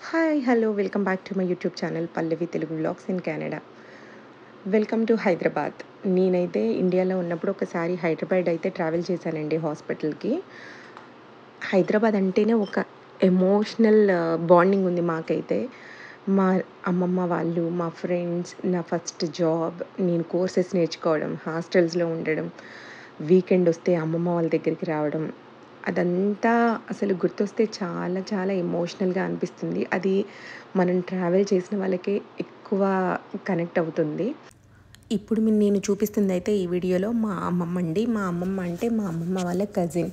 Hi hello welcome back to my YouTube channel Pallavi Telugu vlogs in Canada. Welcome to Hyderabad. నేనైతే ఇండియాలో ఉన్నప్పుడు ఒకసారి హైదరాబాద్ అయితే ట్రావెల్ చేశానండి హాస్పిటల్కి. హైదరాబాద్ అంటేనే ఒక ఎమోషనల్ బాండింగ్ ఉంది మాకైతే. మా అమ్మమ్మ వాళ్ళు, మా ఫ్రెండ్స్, నా ఫస్ట్ జాబ్, నేను కోర్సెస్ నేర్చుకోవడం, హాస్టల్స్లో ఉండడం, వీకెండ్ వస్తే అమ్మమ్మ వాళ్ళ దగ్గరికి రావడం, అదంతా అసలు గుర్తొస్తే చాలా చాలా ఎమోషనల్గా అనిపిస్తుంది. అది మనం ట్రావెల్ చేసిన వాళ్ళకే ఎక్కువ కనెక్ట్ అవుతుంది. ఇప్పుడు నేను చూపిస్తుంది అయితే ఈ వీడియోలో మా అమ్మమ్మ అండి. మా అమ్మమ్మ అంటే మా అమ్మమ్మ వాళ్ళ కజిన్.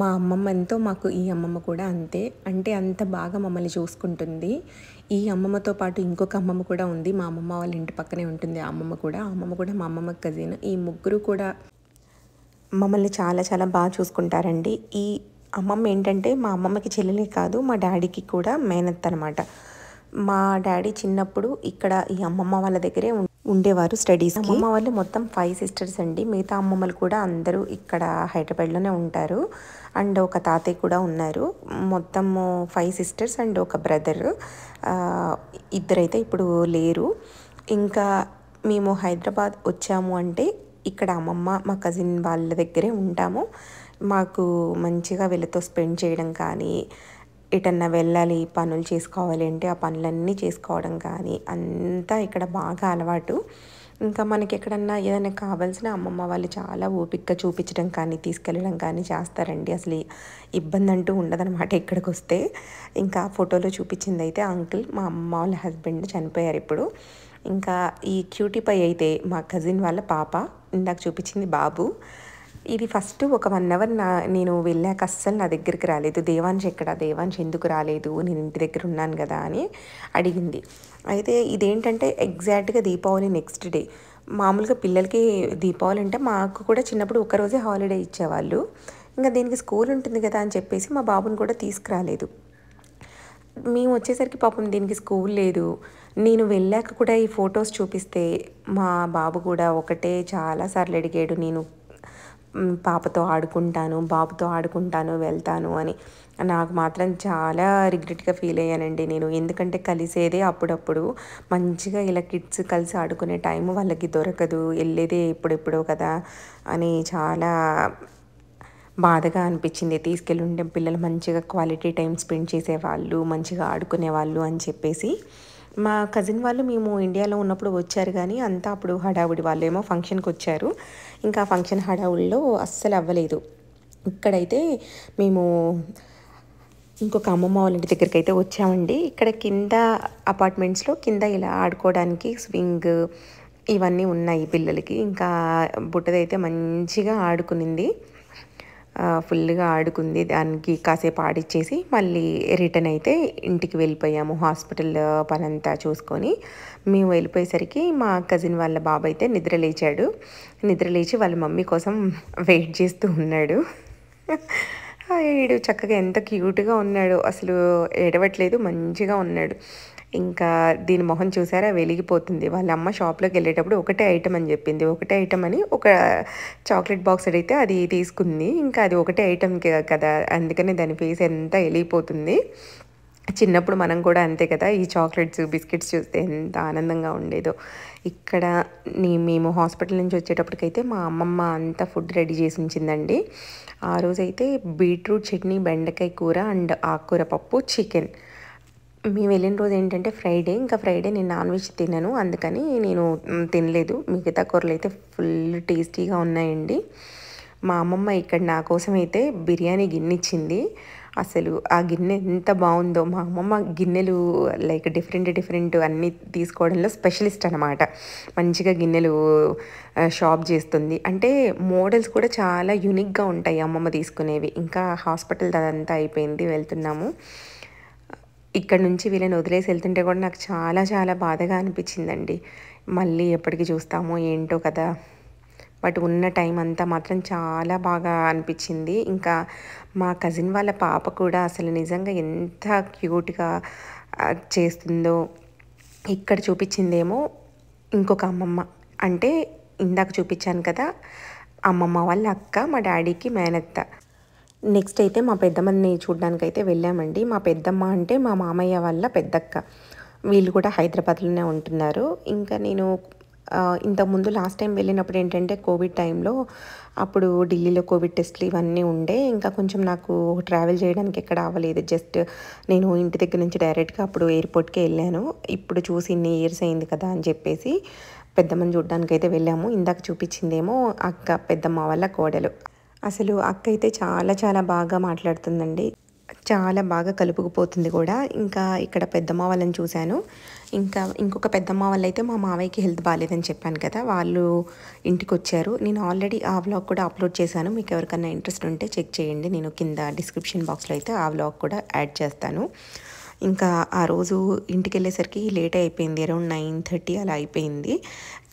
మా అమ్మమ్మ ఎంతో మాకు ఈ అమ్మమ్మ కూడా అంతే. అంటే అంత బాగా మమ్మల్ని చూసుకుంటుంది. ఈ అమ్మమ్మతో పాటు ఇంకొక అమ్మమ్మ కూడా ఉంది. మా అమ్మమ్మ వాళ్ళ ఇంటి పక్కనే ఉంటుంది ఆ అమ్మమ్మ కూడా. ఆ అమ్మమ్మ కూడా మా అమ్మమ్మ కజిన్. ఈ ముగ్గురు కూడా మమ్మల్ని చాలా చాలా బాగా చూసుకుంటారండి. ఈ అమ్మమ్మ ఏంటంటే మా అమ్మమ్మకి చెల్లెలే కాదు, మా డాడీకి కూడా మేనత్త అనమాట. మా డాడీ చిన్నప్పుడు ఇక్కడ ఈ అమ్మమ్మ వాళ్ళ దగ్గరే ఉండేవారు స్టడీస్కి. అమ్మమ్మ వాళ్ళు మొత్తం 5 సిస్టర్స్ అండి. మిగతా అమ్మమ్మలు కూడా అందరూ ఇక్కడ హైదరాబాద్లోనే ఉంటారు. అండ్ ఒక తాతయ్య కూడా ఉన్నారు. మొత్తము 5 సిస్టర్స్ అండ్ ఒక బ్రదర్. ఇద్దరైతే ఇప్పుడు లేరు. ఇంకా మేము హైదరాబాద్ వచ్చాము అంటే ఇక్కడ అమ్మమ్మ మా కజిన్ వాళ్ళ దగ్గరే ఉంటాము. మాకు మంచిగా వీళ్ళతో స్పెండ్ చేయడం కానీ, ఎటన్నా వెళ్ళాలి పనులు చేసుకోవాలి అంటే ఆ పనులన్నీ చేసుకోవడం కానీ అంతా ఇక్కడ బాగా అలవాటు. ఇంకా మనకి ఎక్కడన్నా ఏదైనా కావాల్సిన అమ్మమ్మ వాళ్ళు చాలా ఓపికగా చూపించడం కానీ తీసుకెళ్ళడం కానీ చేస్తారండి. అసలు ఇబ్బంది అంటూ ఉండదన్నమాట ఇక్కడికి వస్తే. ఇంకా ఫోటోలో చూపించింది అయితే అంకుల్, మా అమ్మ వాళ్ళ హస్బెండ్ చనిపోయారు ఇప్పుడు. ఇంకా ఈ క్యూటీ పై అయితే మా కజిన్ వాళ్ళ పాప, ఇందాక చూపించింది బాబు. ఇది ఫస్ట్ ఒక 1 అవర్ నేను వెళ్ళాక అస్సలు నా దగ్గరికి రాలేదు. దేవాంశ్ ఎక్కడ, దేవాంశ్ ఎందుకు రాలేదు, నేను ఇంటి దగ్గర ఉన్నాను కదా అని అడిగింది. అయితే ఇదేంటంటే ఎగ్జాక్ట్గా దీపావళి నెక్స్ట్ డే. మామూలుగా పిల్లలకి దీపావళి అంటే మాకు కూడా చిన్నప్పుడు ఒకరోజే హాలిడే ఇచ్చేవాళ్ళు. ఇంకా దీనికి స్కూల్ ఉంటుంది కదా అని చెప్పేసి మా బాబుని కూడా తీసుకురాలేదు. మేము వచ్చేసరికి పాపం దీనికి స్కూల్ లేదు. నేను వెళ్ళాక కూడా ఈ ఫొటోస్ చూపిస్తే మా బాబు కూడా ఒకటే చాలాసార్లు అడిగాడు, నేను పాపతో ఆడుకుంటాను, బాబుతో ఆడుకుంటాను, వెళ్తాను అని. నాకు మాత్రం చాలా రిగ్రెట్గా ఫీల్ అయ్యానండి నేను. ఎందుకంటే కలిసేదే అప్పుడప్పుడు. మంచిగా ఇలా కిడ్స్ కలిసి ఆడుకునే టైం వాళ్ళకి దొరకదు, వెళ్ళేదే ఎప్పుడెప్పుడో కదా అని చాలా బాధగా అనిపించింది. తీసుకెళ్ళి ఉంటే పిల్లలు మంచిగా క్వాలిటీ టైం స్పెండ్ చేసేవాళ్ళు, మంచిగా ఆడుకునేవాళ్ళు అని చెప్పేసి. మా కజిన్ వాళ్ళు మేము ఇండియాలో ఉన్నప్పుడు వచ్చారు కానీ అంతా అప్పుడు హడావుడి, వాళ్ళేమో ఫంక్షన్కి వచ్చారు. ఇంకా ఫంక్షన్ హడావుడిలో అస్సలు అవ్వలేదు. ఇక్కడైతే మేము ఇంకొక అమ్మమ్మ వాళ్ళ ఇంటి దగ్గరికి అయితే వచ్చామండి. ఇక్కడ కింద అపార్ట్మెంట్స్లో కింద ఇలా ఆడుకోవడానికి స్వింగ్ ఇవన్నీ ఉన్నాయి పిల్లలకి. ఇంకా బుట్టదైతే మంచిగా ఆడుకునింది, ఫుల్గా ఆడుకుంది. దానికి కాసేపు ఆడిచ్చేసి మళ్ళీ రిటర్న్ అయితే ఇంటికి వెళ్ళిపోయాము. హాస్పిటల్ పనంతా చూసుకొని మేము వెళ్ళిపోయేసరికి మా కజిన్ వాళ్ళ బాబు అయితే నిద్ర లేచి వాళ్ళ మమ్మీ కోసం వెయిట్ చేస్తూ ఉన్నాడు. వీడు చక్కగా ఎంత క్యూట్గా ఉన్నాడు, అసలు ఏడవట్లేదు, మంచిగా ఉన్నాడు. ఇంకా దీని మొహం చూసారా వెలిగిపోతుంది. వాళ్ళ అమ్మ షాప్లోకి వెళ్ళేటప్పుడు ఒకటే ఐటమ్ అని చెప్పింది. ఒకటే ఐటమ్ అని ఒక చాక్లెట్ బాక్స్ అడిగితే అది తీసుకుంది. ఇంకా అది ఒకటే ఐటమ్ కదా, అందుకని దాని ఫేస్ ఎంత వెలిగిపోతుంది. చిన్నప్పుడు మనం కూడా అంతే కదా, ఈ చాక్లెట్స్ బిస్కెట్స్ చూస్తే ఎంత ఆనందంగా ఉండేదో. ఇక్కడ మేము హాస్పిటల్ నుంచి వచ్చేటప్పటికైతే మా అమ్మమ్మ అంతా ఫుడ్ రెడీ చేసి ఉంచిందండి. ఆ రోజైతే బీట్రూట్ చట్నీ, బెండకాయ కూర అండ్ ఆకుకూర పప్పు, చికెన్. మేము వెళ్ళిన రోజు ఏంటంటే ఫ్రైడే. ఇంకా ఫ్రైడే నేను నాన్ వెజ్ తినను, అందుకని నేను తినలేదు. మిగతా కూరలు అయితే ఫుల్ టేస్టీగా ఉన్నాయండి. మా అమ్మమ్మ ఇక్కడ నా కోసం అయితే బిర్యానీ గిన్నె ఇచ్చింది. అసలు ఆ గిన్నె ఎంత బాగుందో. మా అమ్మమ్మ గిన్నెలు లైక్ డిఫరెంట్ అన్నీ తీసుకోవడంలో స్పెషలిస్ట్ అనమాట. మంచిగా గిన్నెలు షాప్ చేస్తుంది. అంటే మోడల్స్ కూడా చాలా యూనిక్గా ఉంటాయి అమ్మమ్మ తీసుకునేవి. ఇంకా హాస్పిటల్ అదంతా అయిపోయింది, వెళ్తున్నాము. ఇక్కడ నుంచి వీళ్ళని వదిలేసి వెళ్తుంటే కూడా నాకు చాలా చాలా బాధగా అనిపించిందండి. మళ్ళీ ఎప్పటికి చూస్తామో ఏంటో కదా. బట్ ఉన్న టైం అంతా మాత్రం చాలా బాగా అనిపించింది. ఇంకా మా కజిన్ వాళ్ళ పాప కూడా అసలు నిజంగా ఎంత క్యూట్గా చేస్తుందో. ఇక్కడ చూపించిందేమో ఇంకొక అమ్మమ్మ, అంటే ఇందాక చూపించాను కదా అమ్మమ్మ వాళ్ళ అక్క, మా డాడీకి మేనత్త. నెక్స్ట్ అయితే మా పెద్దమ్మని చూడ్డానికైతే వెళ్ళామండి. మా పెద్దమ్మ అంటే మా మామయ్య వాళ్ళ పెద్దక్క. వీళ్ళు కూడా హైదరాబాద్‌లోనే ఉంటున్నారు. ఇంకా నేను ఇంతకుముందు లాస్ట్ టైం వెళ్ళినప్పుడు ఏంటంటే కోవిడ్ టైంలో అప్పుడు ఢిల్లీలో కోవిడ్ టెస్ట్‌లు ఇవన్నీ ఉండే. ఇంకా కొంచెం నాకు ట్రావెల్ చేయడానికి ఎక్కడ అవ్వలేదు. జస్ట్ నేను ఇంటి దగ్గర నుంచి డైరెక్ట్‌గా అప్పుడు ఎయిర్‌పోర్ట్‌కే వెళ్ళాను. ఇప్పుడు చూసి ఇన్ని ఇయర్స్ అయింది కదా అని చెప్పేసి పెద్దమ్మని చూడ్డానికైతే వెళ్ళాము. ఇందాక చూపించిందేమో అక్క, పెద్దమ్మ వాళ్ళ కోడలు. అసలు అక్క అయితే చాలా చాలా బాగా మాట్లాడుతుందండి. చాలా బాగా కలుపుకుపోతుంది కూడా. ఇంకా ఇక్కడ పెద్దమ్మ వాళ్ళని చూశాను. ఇంకా ఇంకొక పెద్దమ్మ వాళ్ళైతే మా మావయ్యకి హెల్త్ బాలేదని చెప్పాను కదా! వాళ్ళు ఇంటికొచ్చారు. నేను ఆల్రెడీ ఆ వ్లాగ్ కూడా అప్లోడ్ చేశాను. మీకు ఎవరికన్నా ఇంట్రెస్ట్ ఉంటే చెక్ చేయండి. నేను కింద డిస్క్రిప్షన్ బాక్స్‌లో అయితే ఆ వ్లాగ్ కూడా యాడ్ చేస్తాను. ఇంకా ఆ రోజు ఇంటికెళ్ళేసరికి లేట్ అయిపోయింది. అరౌండ్ 9:30 అలా అయిపోయింది.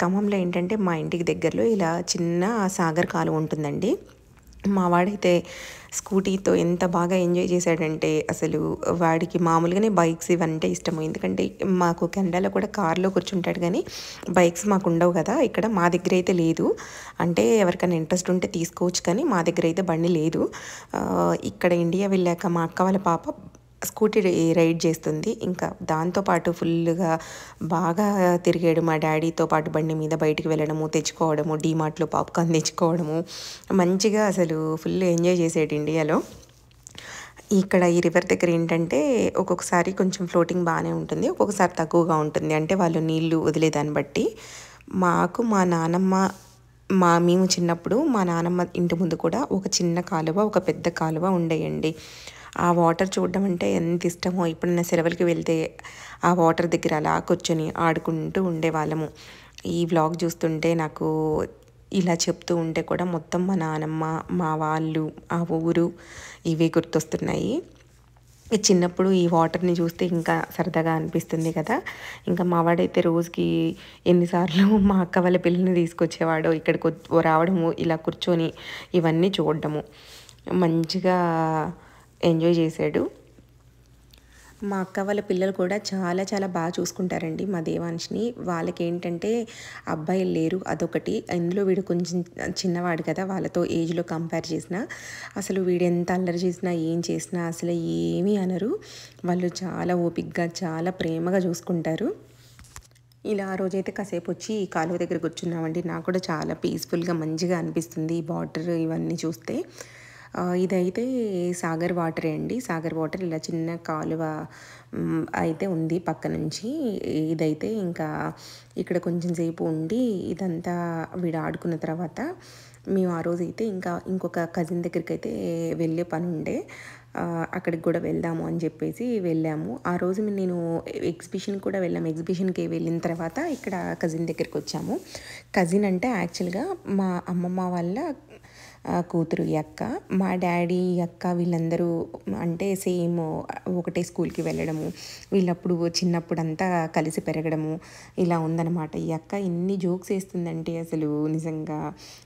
ఖమ్మంలో ఏంటంటే మా ఇంటికి దగ్గరలో ఇలా చిన్న సాగర్ కాలువ ఉంటుందండి. మా వాడైతే స్కూటీతో ఎంత బాగా ఎంజాయ్ చేశాడంటే అసలు వాడికి మామూలుగానే బైక్స్ ఇవంటే ఇష్టము. ఎందుకంటే మాకు కెనడాలో కూడా కార్లో కూర్చుంటాడు కానీ బైక్స్ మాకు ఉండవు కదా! ఇక్కడ మా దగ్గర అయితే లేదు. అంటే ఎవరికైనా ఇంట్రెస్ట్ ఉంటే తీసుకోవచ్చు కానీ మా దగ్గర అయితే బండి లేదు. ఇక్కడ ఇండియా వెళ్ళాక మా అక్క వాళ్ళ పాప స్కూటీ రైడ్ చేస్తుంది. ఇంకా దాంతో పాటు ఫుల్‌గా బాగా తిరిగాడు. మా డ్యాడీతో పాటు బండి మీద బయటికి వెళ్ళడము, తెచ్చుకోవడము, డీమార్ట్‌లో పాప్‌కార్న్ తెచ్చుకోవడము, మంచిగా అసలు ఫుల్ ఎంజాయ్ చేసాడు ఇండియాలో. ఇక్కడ ఈ రివర్ దగ్గర ఏంటంటే ఒక్కొక్కసారి కొంచెం ఫ్లోటింగ్ బాగానే ఉంటుంది. ఒక్కొక్కసారి తక్కువగా ఉంటుంది. అంటే వాళ్ళు నీళ్లు వదిలేదాన్ని బట్టి. మాకు మా నానమ్మ మేము చిన్నప్పుడు మా నానమ్మ ఇంటి ముందు కూడా ఒక చిన్న కాలువ, ఒక పెద్ద కాలువ ఉండేయండి. ఆ వాటర్ చూడడం అంటే ఎంత ఇష్టమో. ఎప్పుడైనా సెలవులకి వెళ్తే ఆ వాటర్ దగ్గర అలా కూర్చొని ఆడుకుంటూ ఉండేవాళ్ళము. ఈ వ్లాగ్ చూస్తుంటే నాకు ఇలా చెప్తూ ఉంటే కూడా మొత్తం మా నానమ్మ, మా వాళ్ళు, ఆ ఊరు ఇవే గుర్తొస్తున్నాయి. చిన్నప్పుడు ఈ వాటర్ని చూస్తే ఇంకా సరదాగా అనిపిస్తుంది కదా! ఇంకా మా వాడైతే రోజుకి ఎన్నిసార్లు మా అక్క వాళ్ళ పిల్లల్ని తీసుకొచ్చేవాడో ఇక్కడికి రావడము, ఇలా కూర్చొని ఇవన్నీ చూడడము. మంచిగా ఎంజాయ్ చేశాడు. మా అక్క వాళ్ళ పిల్లలు కూడా చాలా చాలా బాగా చూసుకుంటారండి మా దేవాంష్‌ని. వాళ్ళకేంటంటే అబ్బాయిలు లేరు అదొకటి. ఇందులో వీడు కొంచెం చిన్నవాడు కదా! వాళ్ళతో ఏజ్‌లో కంపేర్ చేసినా. అసలు వీడు ఎంత అల్లరి చేసినా, ఏం చేసినా అసలు ఏమీ అనరు. వాళ్ళు చాలా ఓపికగా, చాలా ప్రేమగా చూసుకుంటారు. ఇలా ఆ రోజైతే కాసేపు వచ్చి ఈ కాలువ దగ్గర కూర్చున్నామండి. నాకు కూడా చాలా పీస్‌ఫుల్‌గా మంచిగా అనిపిస్తుంది ఈ వాటర్ ఇవన్నీ చూస్తే. ఇదైతే సాగర్ వాటరే అండి. సాగర్ వాటర్ ఇలా చిన్న కాలువ అయితే ఉంది పక్క నుంచి. ఇదైతే ఇంకా ఇక్కడ కొంచెం సేపు ఉండి ఇదంతా వీడు ఆడుకున్న తర్వాత మేము ఆ రోజైతే ఇంకా ఇంకొక కజిన్ దగ్గరికైతే వెళ్ళే పని ఉండే. అక్కడికి కూడా వెళ్దాము అని చెప్పేసి వెళ్ళాము. ఆ రోజు నేను ఎగ్జిబిషన్ కూడా వెళ్ళాము. ఎగ్జిబిషన్‌కి వెళ్ళిన తర్వాత ఇక్కడ కజిన్ దగ్గరికి వచ్చాము. కజిన్ అంటే యాక్చువల్‌గా మా అమ్మమ్మ వాళ్ళ కూతురు ఈ అక్క. మా డ్యాడీ, అక్క వీళ్ళందరూ అంటే సేమ్ ఒకటే స్కూల్‌కి వెళ్ళడము. వీళ్ళప్పుడు చిన్నప్పుడంతా కలిసి పెరగడము ఇలా ఉందన్నమాట. ఈ అక్క ఎన్ని జోక్స్ ఏస్తుందంటే అసలు నిజంగా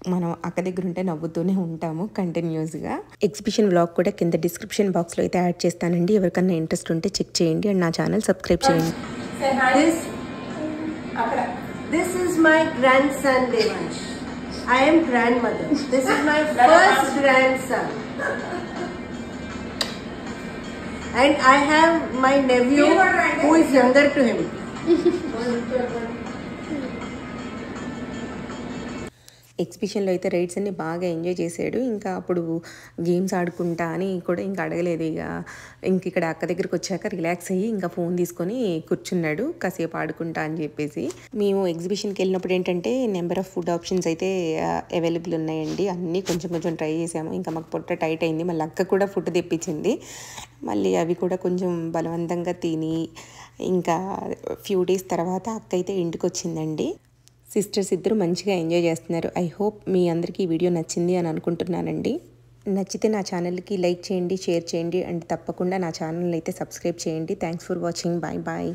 మనం అక్క దగ్గర ఉంటే నవ్వుతూనే ఉంటాము కంటిన్యూస్‌గా. ఎగ్జిబిషన్ వ్లాగ్ కూడా కింద డిస్క్రిప్షన్ బాక్స్‌లో అయితే యాడ్ చేస్తానండి. ఎవరికన్నా ఇంట్రెస్ట్ ఉంటే చెక్ చేయండి అండ్ నా ఛానల్ సబ్స్క్రైబ్ చేయండి. This is my grandson Devansh. I am grandmother. This is my first grandson. And I have my nephew who is younger to him. ఎగ్జిబిషన్లో అయితే రైడ్స్ అన్ని బాగా ఎంజాయ్ చేసాడు. ఇంకా అప్పుడు గేమ్స్ ఆడుకుంటా అని కూడా ఇంకా అడగలేదు. ఇంక ఇక్కడ అక్క దగ్గరికి వచ్చాక రిలాక్స్ అయ్యి ఇంకా ఫోన్ తీసుకొని కూర్చున్నాడు కాసేపు ఆడుకుంటా అని చెప్పేసి. మేము ఎగ్జిబిషన్కి వెళ్ళినప్పుడు ఏంటంటే నెంబర్ ఆఫ్ ఫుడ్ ఆప్షన్స్ అయితే అవైలబుల్ ఉన్నాయండి. అన్నీ కొంచెం కొంచెం ట్రై చేసాము. ఇంకా మాకు పొట్ట టైట్ అయింది. మళ్ళీ అక్క కూడా ఫుడ్ తెప్పించింది. మళ్ళీ అవి కూడా కొంచెం బలవంతంగా తిని ఇంకా ఫ్యూ డేస్ తర్వాత అక్క అయితే ఇంటికి వచ్చిందండి. సిస్టర్స్ ఇద్దరు మంచిగా ఎంజాయ్ చేస్తున్నారు. ఐ హోప్ మీ అందరికీ ఈ వీడియో నచ్చింది అని అనుకుంటున్నానండి. నచ్చితే నా ఛానల్కి లైక్ చేయండి, షేర్ చేయండి అండ్ తప్పకుండా నా ఛానల్ అయితే సబ్స్క్రైబ్ చేయండి. Thanks for watching. Bye bye.